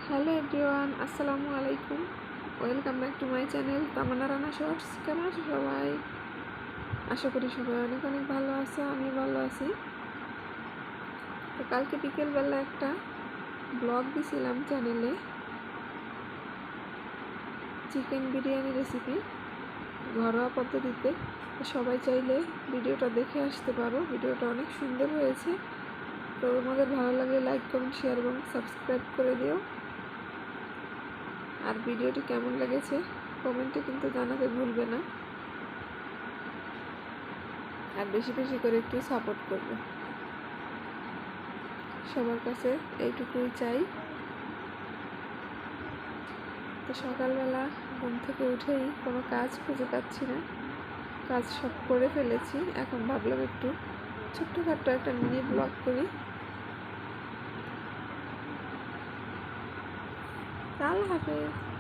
Hello everyone, আসসালামু আলাইকুম। Welcome back to my channel Tamanna Rana shorts. কেমন আছো সবাই? আশা করি সবাই অনেক অনেক ভালো আছো, আমি ভালো আছি। তো কালকে বিকেলবেলা একটা ব্লগ দিছিলাম চ্যানেলে, চিকেন বিরিয়ানি রেসিপি ঘরোয়া পদ্ধতিতে। সবাই চাইলে ভিডিওটা দেখে আসতে পারো, ভিডিওটা অনেক সুন্দর হয়েছে। তো তোমাদের ভালো লাগলে লাইক, কমেন্ট, শেয়ার এবং সাবস্ক্রাইব করে দিও। আর ভিডিওটি কেমন লেগেছে কমেন্টে কিন্তু জানাতে ভুলবে না, আর বেশি বেশি করে একটু সাপোর্ট করবে। সবার কাছে এইটুকুই চাই। তো সকালবেলা ঘুম থেকে উঠেই কোনো কাজ খুঁজে পাচ্ছি না, কাজ সব করে ফেলেছি। এখন ভাবলাম একটু ছোট্টখাট্ট একটা মিনি ব্লগ করি। আল্লাহ হাফেজ।